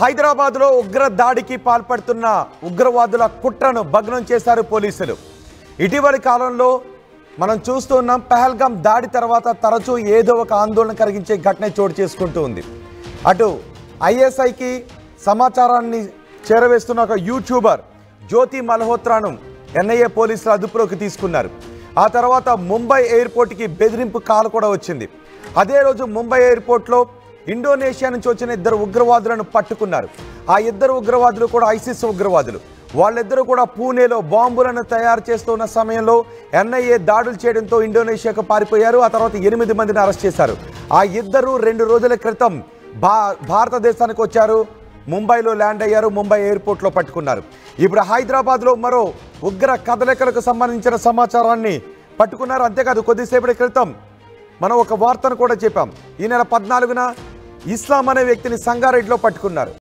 హైదరాబాద్లో ఉగ్ర దాడికి పాల్పడుతున్న ఉగ్రవాదుల కుట్రను భగ్నం చేశారు పోలీసులు. ఇటీవలి కాలంలో మనం చూస్తున్నాం, పహల్గామ్ దాడి తర్వాత తరచూ ఏదో ఒక ఆందోళన కలిగించే ఘటన చోటు చేసుకుంటూ ఉంది. అటు ఐఎస్ఐకి సమాచారాన్ని చేరవేస్తున్న ఒక యూట్యూబర్ జ్యోతి మల్హోత్రాను ఎన్ఐఏ పోలీసులు అదుపులోకి తీసుకున్నారు. ఆ తర్వాత ముంబై ఎయిర్పోర్ట్కి బెదిరింపు కాల్ కూడా వచ్చింది. అదే రోజు ముంబై ఎయిర్పోర్ట్లో ఇండోనేషియా నుంచి వచ్చిన 2 ఉగ్రవాదులను పట్టుకున్నారు. ఆ 2 ఉగ్రవాదులు కూడా ఐసిస్ ఉగ్రవాదులు. వాళ్ళిద్దరూ కూడా పూణేలో బాంబులను తయారు చేస్తున్న సమయంలో ఎన్ఐఏ దాడులు చేయడంతో ఇండోనేషియాకు పారిపోయారు. ఆ తర్వాత 8 మందిని అరెస్ట్ చేశారు. ఆ ఇద్దరు 2 రోజుల క్రితం భారతదేశానికి వచ్చారు, ముంబైలో ల్యాండ్ అయ్యారు, ముంబై ఎయిర్పోర్ట్లో పట్టుకున్నారు. ఇప్పుడు హైదరాబాద్లో మరో ఉగ్ర కదలికలకు సంబంధించిన సమాచారాన్ని పట్టుకున్నారు. అంతేకాదు, కొద్దిసేపటి క్రితం మనం ఒక వార్తను కూడా చెప్పాం. ఈ నెల 14న ఇస్లాం అనే వ్యక్తిని సంగారెడ్డిలో పట్టుకున్నారు.